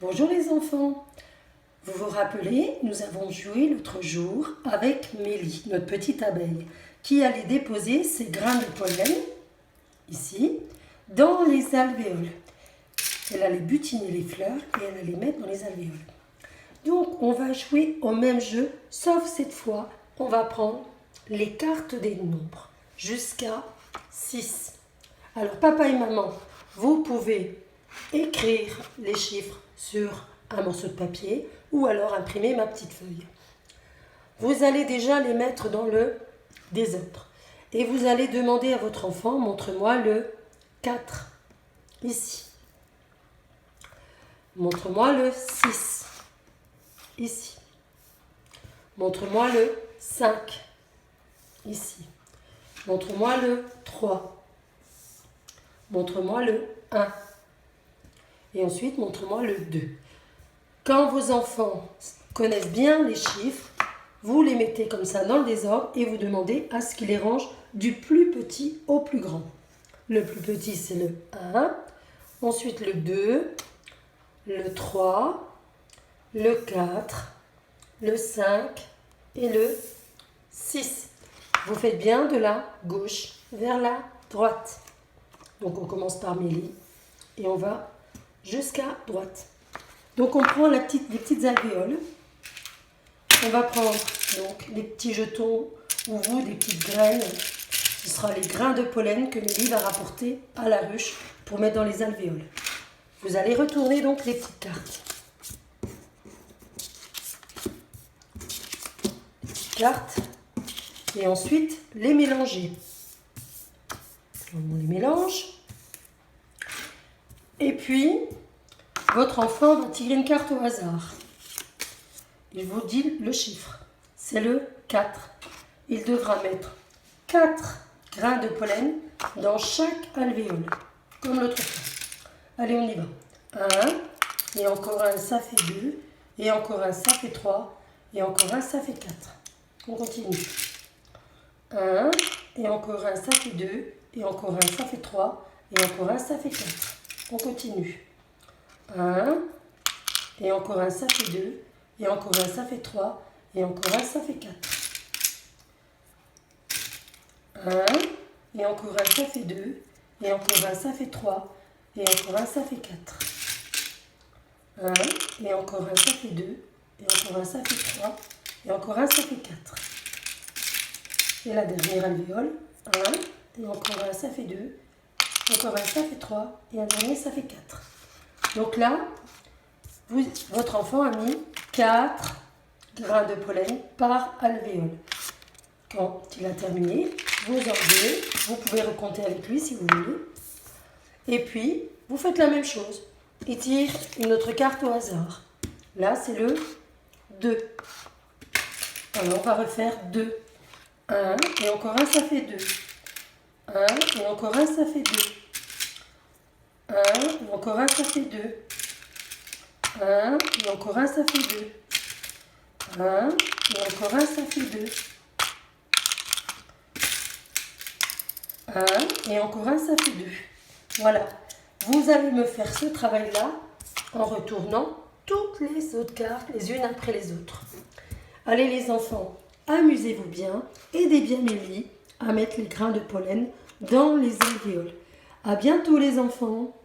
Bonjour les enfants. Vous vous rappelez, nous avons joué l'autre jour avec Mélie, notre petite abeille, qui allait déposer ses grains de pollen, ici, dans les alvéoles. Elle allait butiner les fleurs et elle allait les mettre dans les alvéoles. Donc on va jouer au même jeu, sauf cette fois, on va prendre les cartes des nombres, jusqu'à 6. Alors papa et maman, vous pouvez écrire les chiffres sur un morceau de papier ou alors imprimer ma petite feuille. Vous allez déjà les mettre dans le désordre et vous allez demander à votre enfant, montre-moi le 4, ici. Montre-moi le 6, ici. Montre-moi le 5, ici. Montre-moi le 3. Montre-moi le 1. Et ensuite, montre-moi le 2. Quand vos enfants connaissent bien les chiffres, vous les mettez comme ça dans le désordre et vous demandez à ce qu'ils les rangent du plus petit au plus grand. Le plus petit, c'est le 1. Ensuite, le 2, le 3, le 4, le 5 et le 6. Vous faites bien de la gauche vers la droite. Donc, on commence par Mélie et on va jusqu'à droite. Donc, on prend les petites alvéoles. On va prendre donc les petits jetons ou vous, des petites graines. Ce sera les grains de pollen que Mélie va rapporter à la ruche pour mettre dans les alvéoles. Vous allez retourner donc les petites cartes. Cartes. Et ensuite, les mélanger. On les mélange. Et puis, votre enfant va tirer une carte au hasard. Il vous dit le chiffre. C'est le 4. Il devra mettre 4 grains de pollen dans chaque alvéole, comme l'autre fois. Allez, on y va. 1, et encore un, ça fait 2, et encore un, ça fait 3, et encore un, ça fait 4. On continue. 1, et encore un, ça fait 2, et encore un, ça fait 3, et encore un, ça fait 4. On continue. 1, et encore un, ça fait 2, et encore un, ça fait 3, et encore un, ça fait 4. 1, et encore un, ça fait 2, et encore un, ça fait 3, et encore un, ça fait 4. 1, et encore un, ça fait 2, et encore un, ça fait 3, et encore un, ça fait 4. Et la dernière alvéole, 1, et encore un, ça fait 2, encore un, ça fait 3, et un dernier, ça fait 4. Donc là, votre enfant a mis 4 grains de pollen par alvéole. Quand il a terminé, vous enlevez, vous pouvez recompter avec lui si vous voulez. Et puis, vous faites la même chose. Il tire une autre carte au hasard. Là, c'est le 2. Alors, on va refaire 2. 1, et encore un, ça fait 2. 1, et encore un, ça fait 2. 1, et encore un, ça fait 2. 1, et encore un, ça fait 2. 1, et encore un, ça fait 2. 1, et encore un, ça fait 2. Voilà. Vous allez me faire ce travail-là en retournant toutes les autres cartes, les unes après les autres. Allez les enfants, amusez-vous bien, aidez bien Mélie à mettre les grains de pollen dans les alvéoles. À bientôt les enfants.